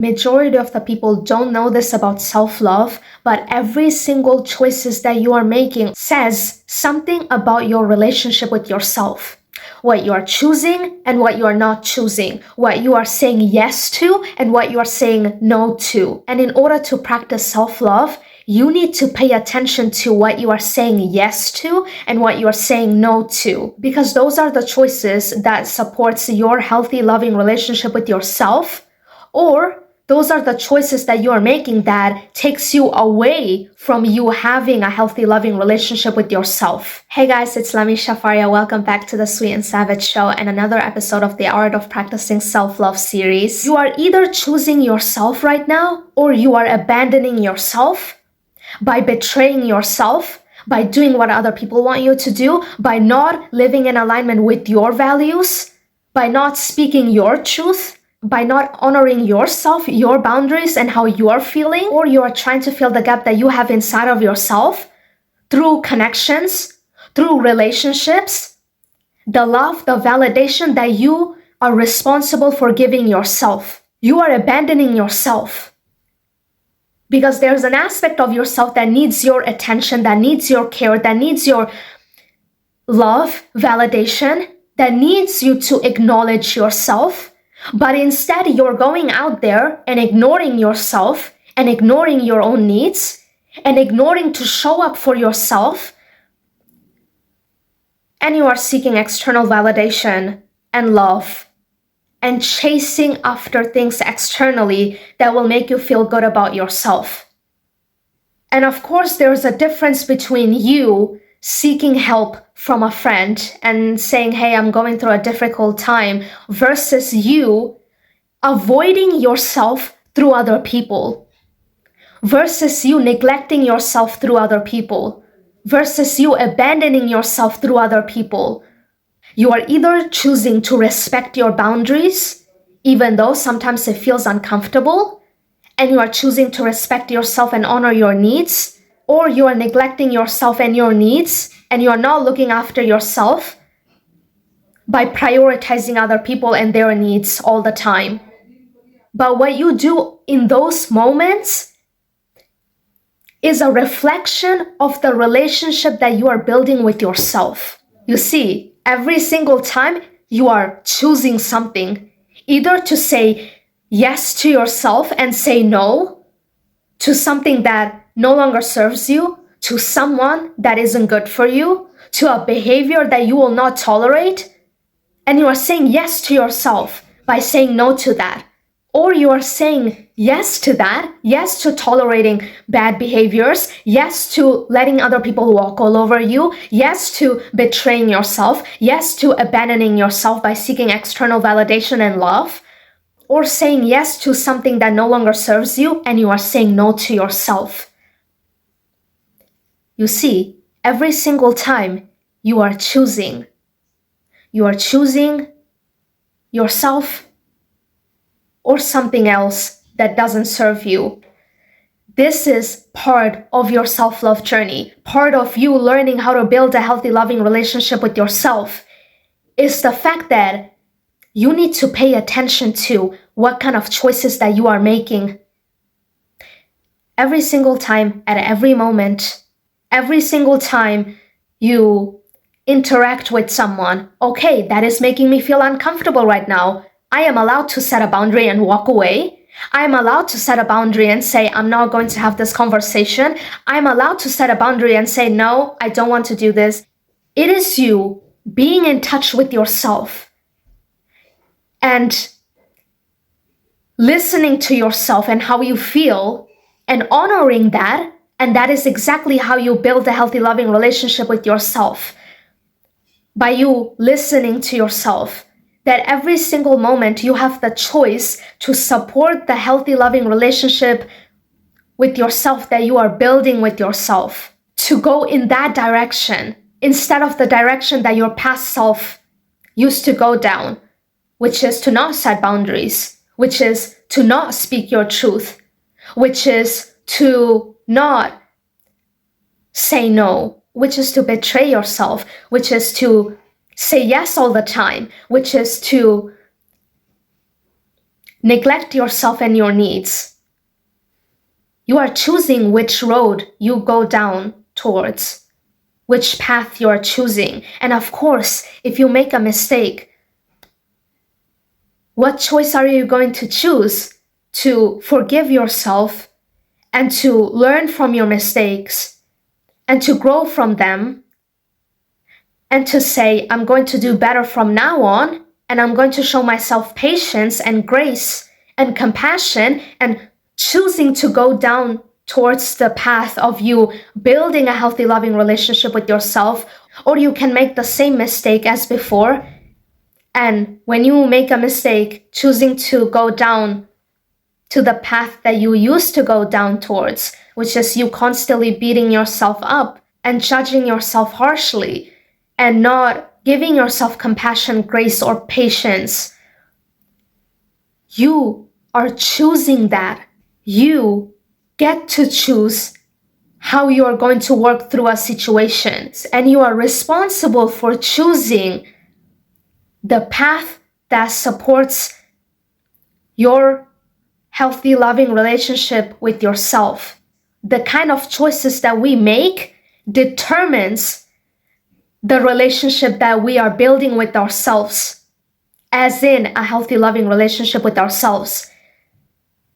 Majority of the people don't know this about self-love, but every single choices that you are making says something about your relationship with yourself. What you are choosing and what you are not choosing. What you are saying yes to and what you are saying no to. And in order to practice self-love, you need to pay attention to what you are saying yes to and what you are saying no to. Because those are the choices that supports your healthy, loving relationship with yourself, or those are the choices that you are making that takes you away from you having a healthy, loving relationship with yourself. Hey guys, it's Lami Shafaria. Welcome back to the Sweet and Savage Show and another episode of the Art of Practicing Self-Love series. You are either choosing yourself right now or you are abandoning yourself by betraying yourself, by doing what other people want you to do, by not living in alignment with your values, by not speaking your truth, by not honoring yourself, your boundaries, and how you are feeling, or you are trying to fill the gap that you have inside of yourself through connections, through relationships, the love, the validation that you are responsible for giving yourself. You are abandoning yourself because there's an aspect of yourself that needs your attention, that needs your care, that needs your love, validation, that needs you to acknowledge yourself. But instead, you're going out there and ignoring yourself and ignoring your own needs and ignoring to show up for yourself. And you are seeking external validation and love and chasing after things externally that will make you feel good about yourself. And of course, there's a difference between you seeking help from a friend and saying, hey, I'm going through a difficult time, versus you avoiding yourself through other people, versus you neglecting yourself through other people, versus you abandoning yourself through other people. You are either choosing to respect your boundaries, even though sometimes it feels uncomfortable, and you are choosing to respect yourself and honor your needs, or you are neglecting yourself and your needs, and you are not looking after yourself by prioritizing other people and their needs all the time. But what you do in those moments is a reflection of the relationship that you are building with yourself. You see, every single time you are choosing something, either to say yes to yourself and say no to something that no longer serves you, to someone that isn't good for you, to a behavior that you will not tolerate, and you are saying yes to yourself by saying no to that. Or you are saying yes to that, yes to tolerating bad behaviors, yes to letting other people walk all over you, yes to betraying yourself, yes to abandoning yourself by seeking external validation and love, or saying yes to something that no longer serves you and you are saying no to yourself. You see, every single time you are choosing yourself or something else that doesn't serve you. This is part of your self-love journey. Part of you learning how to build a healthy, loving relationship with yourself is the fact that you need to pay attention to what kind of choices that you are making. Every single time, at every moment, every single time you interact with someone, okay, that is making me feel uncomfortable right now. I am allowed to set a boundary and walk away. I am allowed to set a boundary and say, I'm not going to have this conversation. I'm allowed to set a boundary and say, no, I don't want to do this. It is you being in touch with yourself and listening to yourself and how you feel and honoring that. And that is exactly how you build a healthy, loving relationship with yourself. By you listening to yourself, that every single moment you have the choice to support the healthy, loving relationship with yourself that you are building with yourself, to go in that direction instead of the direction that your past self used to go down, which is to not set boundaries, which is to not speak your truth, which is to not say no, which is to betray yourself, which is to say yes all the time, which is to neglect yourself and your needs. You are choosing which road you go down towards, which path you are choosing. And of course, if you make a mistake, what choice are you going to choose? To forgive yourself and to learn from your mistakes and to grow from them and to say, I'm going to do better from now on, and I'm going to show myself patience and grace and compassion, and choosing to go down towards the path of you building a healthy, loving relationship with yourself. Or you can make the same mistake as before, and when you make a mistake, choosing to go down to the path that you used to go down towards, which is you constantly beating yourself up and judging yourself harshly and not giving yourself compassion, grace, or patience. You are choosing that. You get to choose how you are going to work through a situation, and you are responsible for choosing the path that supports your healthy, loving relationship with yourself. The kind of choices that we make determines the relationship that we are building with ourselves, as in a healthy, loving relationship with ourselves.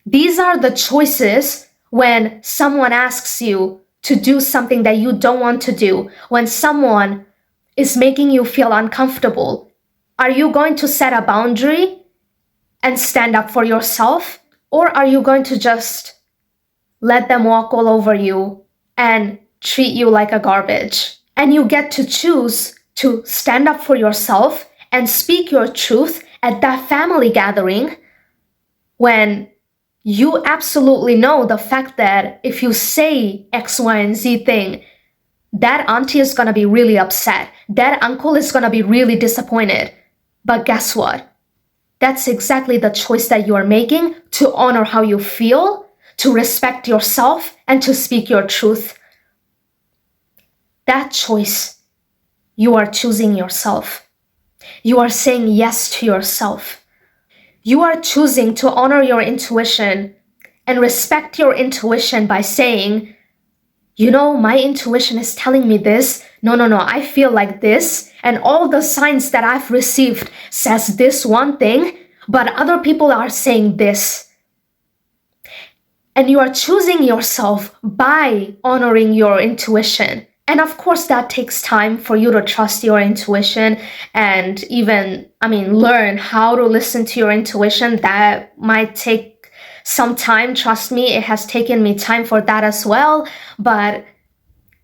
These are the choices when someone asks you to do something that you don't want to do, when someone is making you feel uncomfortable. Are you going to set a boundary and stand up for yourself? Or are you going to just let them walk all over you and treat you like a garbage? And you get to choose to stand up for yourself and speak your truth at that family gathering when you absolutely know the fact that if you say X, Y, and Z thing, that auntie is going to be really upset. That uncle is going to be really disappointed. But guess what? That's exactly the choice that you are making to honor how you feel, to respect yourself, and to speak your truth. That choice, you are choosing yourself. You are saying yes to yourself. You are choosing to honor your intuition and respect your intuition by saying, you know, my intuition is telling me this. No, I feel like this. And all the signs that I've received says this one thing, but other people are saying this. And you are choosing yourself by honoring your intuition. And of course, that takes time for you to trust your intuition and even, learn how to listen to your intuition. That might take some time. Trust me, it has taken me time for that as well. But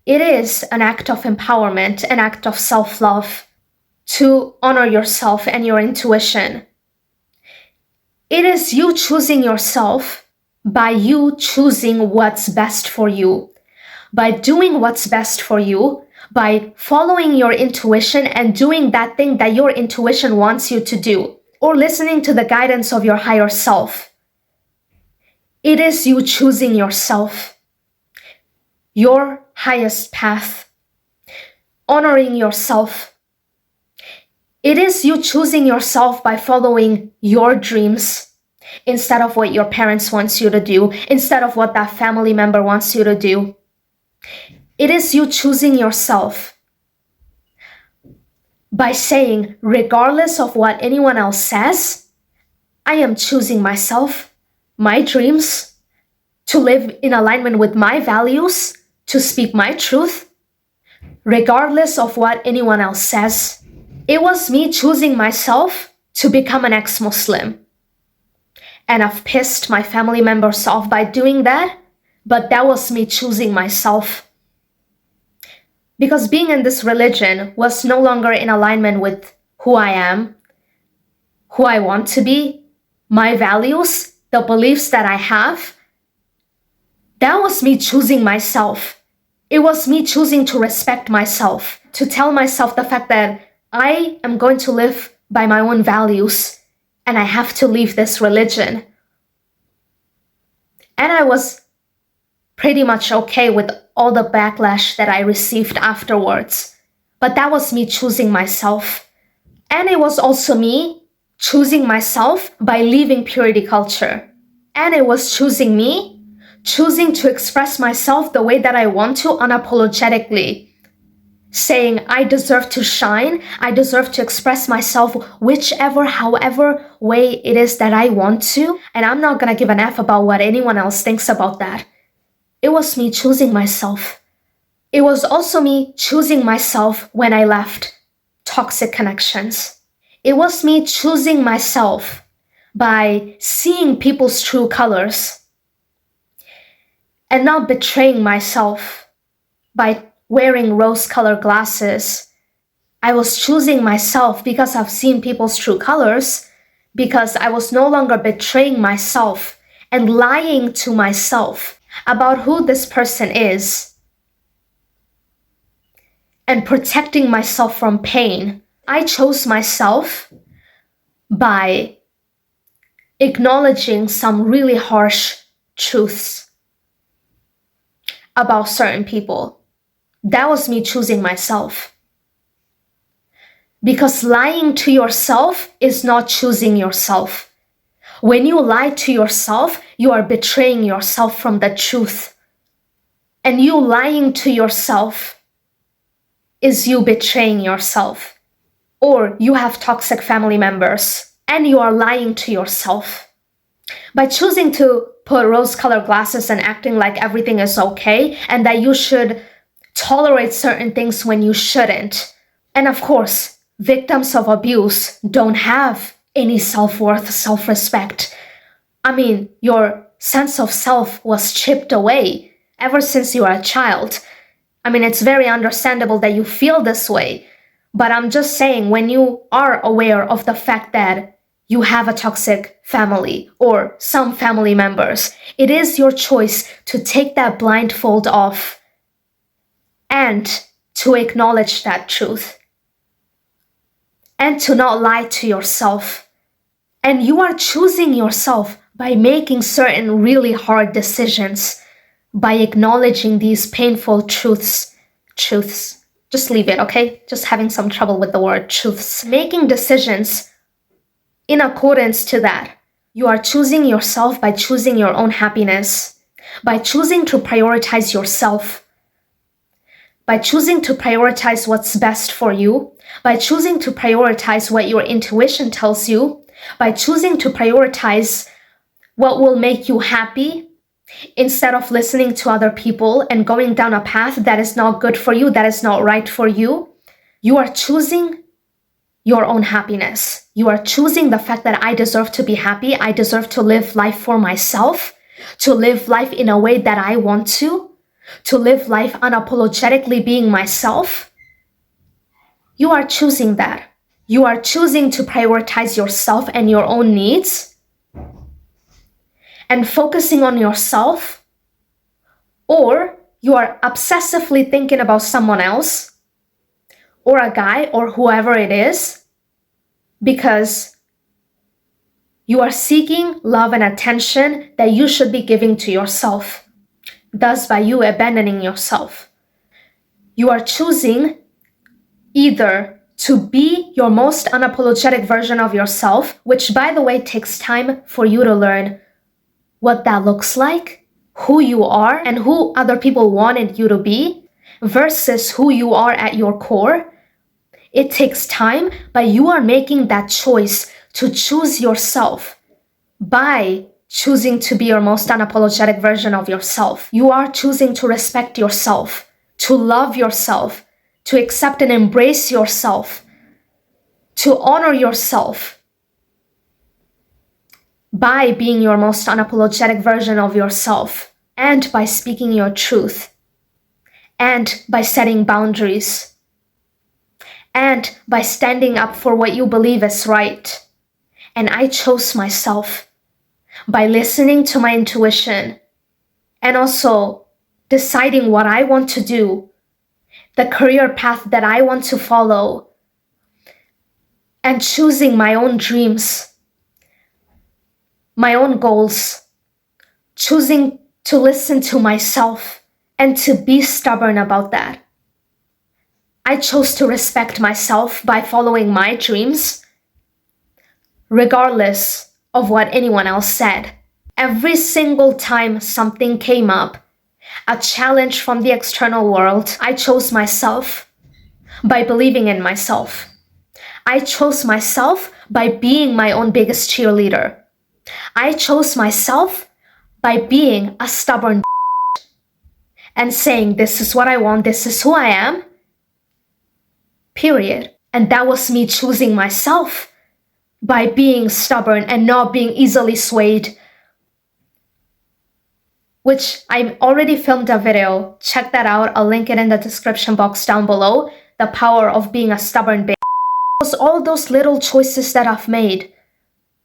it is an act of empowerment, an act of self-love to honor yourself and your intuition. It is you choosing yourself by you choosing what's best for you, by doing what's best for you, by following your intuition and doing that thing that your intuition wants you to do, or listening to the guidance of your higher self. It is you choosing yourself, your highest path, honoring yourself. It is you choosing yourself by following your dreams instead of what your parents wants you to do, instead of what that family member wants you to do. It is you choosing yourself by saying, regardless of what anyone else says, I am choosing myself, my dreams, to live in alignment with my values, to speak my truth, regardless of what anyone else says. It was me choosing myself to become an ex-Muslim. And I've pissed my family members off by doing that, but that was me choosing myself. Because being in this religion was no longer in alignment with who I am, who I want to be, my values, the beliefs that I have. That was me choosing myself. It was me choosing to respect myself, to tell myself the fact that I am going to live by my own values and I have to leave this religion. And I was pretty much okay with all the backlash that I received afterwards. But that was me choosing myself. And it was also me choosing myself by leaving purity culture. And it was choosing me, choosing to express myself the way that I want to unapologetically. Saying I deserve to shine, I deserve to express myself however way it is that I want to, and I'm not gonna give an F about what anyone else thinks about that. It was me choosing myself. It was also me choosing myself when I left toxic connections. It was me choosing myself by seeing people's true colors and not betraying myself by wearing rose-colored glasses. I was choosing myself because I've seen people's true colors, because I was no longer betraying myself and lying to myself about who this person is and protecting myself from pain. I chose myself by acknowledging some really harsh truths about certain people. That was me choosing myself. Because lying to yourself is not choosing yourself. When you lie to yourself, you are betraying yourself from the truth. And you lying to yourself is you betraying yourself. Or you have toxic family members and you are lying to yourself. By choosing to put rose-colored glasses and acting like everything is okay and that you should tolerate certain things when you shouldn't. And of course, victims of abuse don't have any self-worth, self-respect. I mean, your sense of self was chipped away ever since you were a child. I mean, it's very understandable that you feel this way. But I'm just saying, when you are aware of the fact that you have a toxic family or some family members, it is your choice to take that blindfold off and to acknowledge that truth and to not lie to yourself. And you are choosing yourself by making certain really hard decisions, by acknowledging these painful truths. Just leave it, okay? Just having some trouble with the word truths. Making decisions in accordance to that. You are choosing yourself by choosing your own happiness, by choosing to prioritize yourself, by choosing to prioritize what's best for you, by choosing to prioritize what your intuition tells you, by choosing to prioritize what will make you happy instead of listening to other people and going down a path that is not good for you, that is not right for you. You are choosing your own happiness. You are choosing the fact that I deserve to be happy. I deserve to live life for myself, to live life in a way that I want to live life unapologetically being myself. You are choosing that. You are choosing to prioritize yourself and your own needs and focusing on yourself, or you are obsessively thinking about someone else or a guy or whoever it is because you are seeking love and attention that you should be giving to yourself. Thus, by you abandoning yourself, you are choosing either to be your most unapologetic version of yourself, which by the way takes time for you to learn what that looks like, who you are and who other people wanted you to be, versus who you are at your core. It takes time, but you are making that choice to choose yourself by choosing to be your most unapologetic version of yourself. You are choosing to respect yourself, to love yourself, to accept and embrace yourself, to honor yourself by being your most unapologetic version of yourself, and by speaking your truth, and by setting boundaries, and by standing up for what you believe is right. And I chose myself by listening to my intuition and also deciding what I want to do, the career path that I want to follow, and choosing my own dreams, my own goals, choosing to listen to myself and to be stubborn about that. I chose to respect myself by following my dreams, regardless of what anyone else said. Every single time something came up, a challenge from the external world, I chose myself by believing in myself. I chose myself by being my own biggest cheerleader. I chose myself by being a stubborn and saying, this is what I want, this is who I am, period. And that was me choosing myself by being stubborn and not being easily swayed. Which I already filmed a video. Check that out. I'll link it in the description box down below. The power of being a stubborn bitch. It was all those little choices that I've made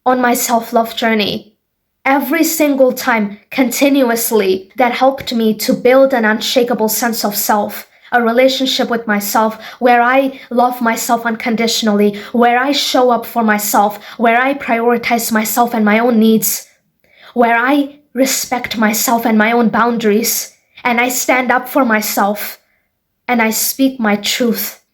on my self-love journey. Every single time, continuously, that helped me to build an unshakable sense of self. A relationship with myself where I love myself unconditionally, where I show up for myself, where I prioritize myself and my own needs, where I respect myself and my own boundaries, and I stand up for myself, and I speak my truth.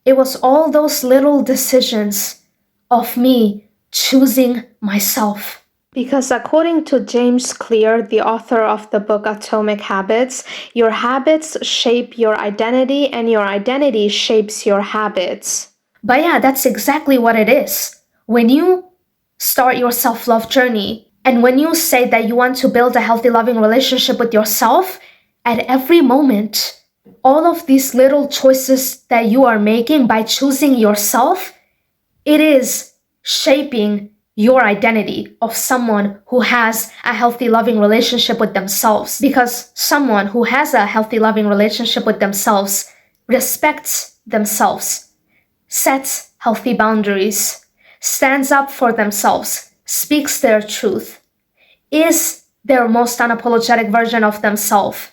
It was all those little decisions of me choosing myself. Because according to James Clear, the author of the book Atomic Habits, your habits shape your identity and your identity shapes your habits. But yeah, that's exactly what it is. When you start your self-love journey and when you say that you want to build a healthy, loving relationship with yourself, at every moment, all of these little choices that you are making by choosing yourself, it is shaping your identity of someone who has a healthy, loving relationship with themselves. Because someone who has a healthy, loving relationship with themselves respects themselves, sets healthy boundaries, stands up for themselves, speaks their truth, is their most unapologetic version of themselves,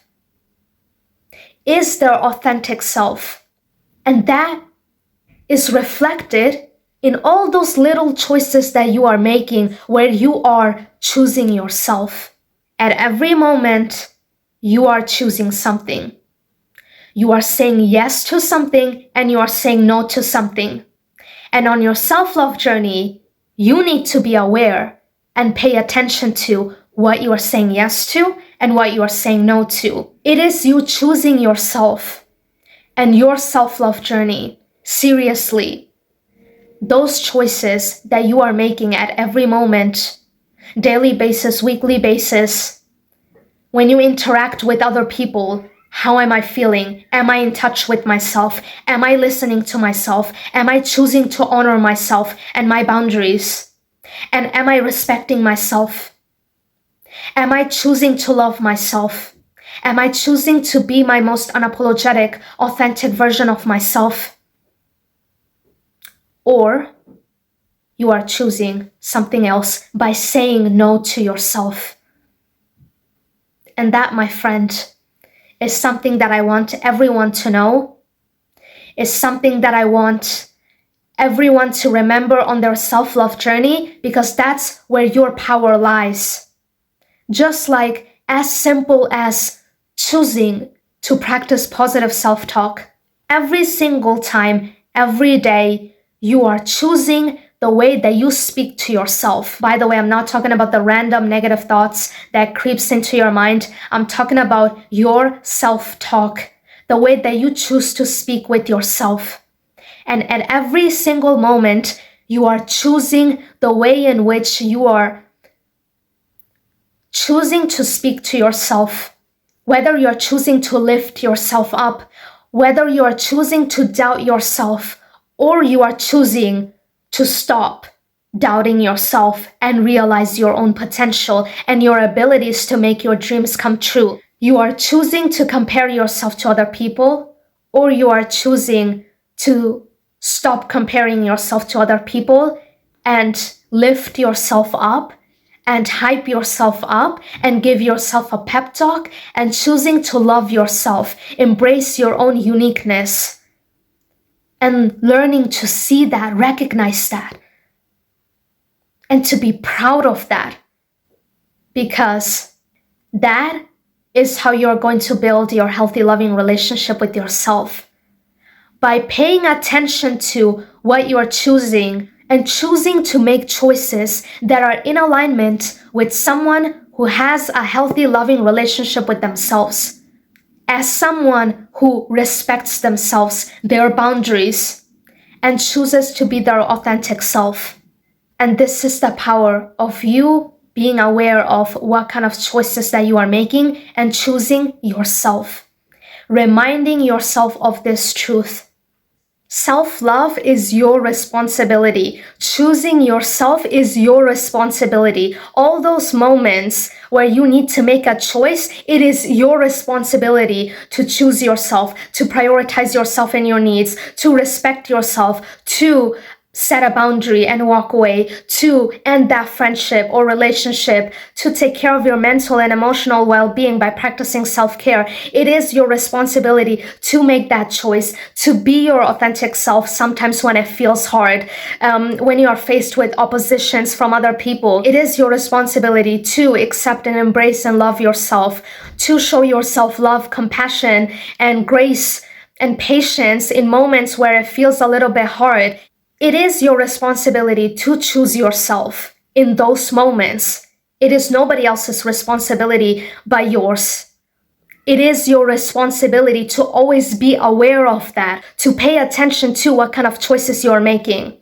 is their authentic self. And that is reflected in all those little choices that you are making where you are choosing yourself. At every moment, you are choosing something. You are saying yes to something and you are saying no to something. And on your self-love journey, you need to be aware and pay attention to what you are saying yes to and what you are saying no to. It is you choosing yourself and your self-love journey seriously. Those choices that you are making at every moment, daily basis, weekly basis, when you interact with other people, how am I feeling? Am I in touch with myself? Am I listening to myself? Am I choosing to honor myself and my boundaries? And am I respecting myself? Am I choosing to love myself? Am I choosing to be my most unapologetic, authentic version of myself? Or you are choosing something else by saying no to yourself. And that, my friend, is something that I want everyone to know, is something that I want everyone to remember on their self-love journey, because that's where your power lies. Just like as simple as choosing to practice positive self-talk. Every single time, every day, you are choosing the way that you speak to yourself. By the way, I'm not talking about the random negative thoughts that creeps into your mind. I'm talking about your self-talk, the way that you choose to speak with yourself. And at every single moment, you are choosing the way in which you are choosing to speak to yourself. Whether you're choosing to lift yourself up, whether you are choosing to doubt yourself, or you are choosing to stop doubting yourself and realize your own potential and your abilities to make your dreams come true. You are choosing to compare yourself to other people, or you are choosing to stop comparing yourself to other people and lift yourself up and hype yourself up and give yourself a pep talk and choosing to love yourself, embrace your own uniqueness, and learning to see that, recognize that, and to be proud of that. Because that is how you're going to build your healthy, loving relationship with yourself. By paying attention to what you're choosing and choosing to make choices that are in alignment with someone who has a healthy, loving relationship with themselves, as someone who respects themselves, their boundaries, and chooses to be their authentic self. And this is the power of you being aware of what kind of choices that you are making and choosing yourself. Reminding yourself of this truth. Self-love is your responsibility. Choosing yourself is your responsibility. All those moments where you need to make a choice, it is your responsibility to choose yourself, to prioritize yourself and your needs, to respect yourself, to set a boundary and walk away, to end that friendship or relationship, to take care of your mental and emotional well-being by practicing self-care. It is your responsibility to make that choice, to be your authentic self sometimes when it feels hard, when you are faced with oppositions from other people. It is your responsibility to accept and embrace and love yourself, to show yourself love, compassion, and grace and patience in moments where it feels a little bit hard. It is your responsibility to choose yourself in those moments. It is nobody else's responsibility but yours. It is your responsibility to always be aware of that, to pay attention to what kind of choices you're making,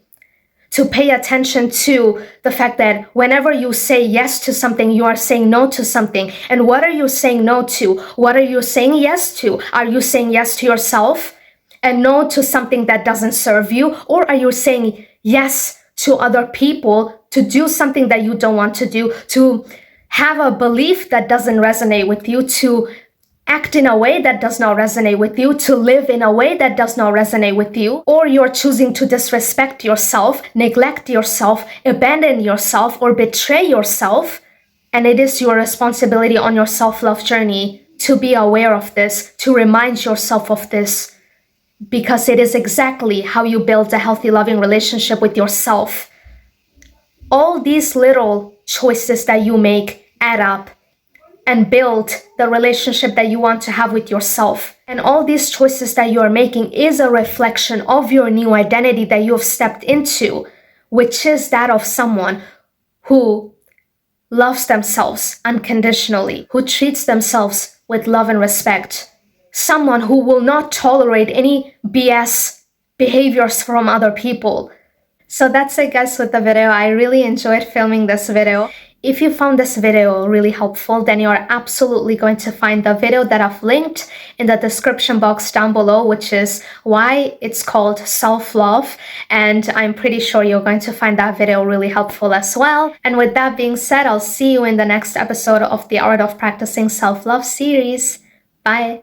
to pay attention to the fact that whenever you say yes to something, you are saying no to something. And what are you saying no to? What are you saying yes to? Are you saying yes to yourself and no to something that doesn't serve you? Or are you saying yes to other people to do something that you don't want to do, to have a belief that doesn't resonate with you, to act in a way that does not resonate with you, to live in a way that does not resonate with you? Or you're choosing to disrespect yourself, neglect yourself, abandon yourself, or betray yourself? And it is your responsibility on your self-love journey to be aware of this, to remind yourself of this, because it is exactly how you build a healthy, loving relationship with yourself. All these little choices that you make add up and build the relationship that you want to have with yourself. And all these choices that you are making is a reflection of your new identity that you have stepped into, which is that of someone who loves themselves unconditionally, who treats themselves with love and respect. Someone who will not tolerate any BS behaviors from other people. So that's it, guys, with the video. I really enjoyed filming this video. If you found this video really helpful, then you are absolutely going to find the video that I've linked in the description box down below, which is why it's called self-love. And I'm pretty sure you're going to find that video really helpful as well. And with that being said, I'll see you in the next episode of the Art of Practicing Self-Love series. Bye.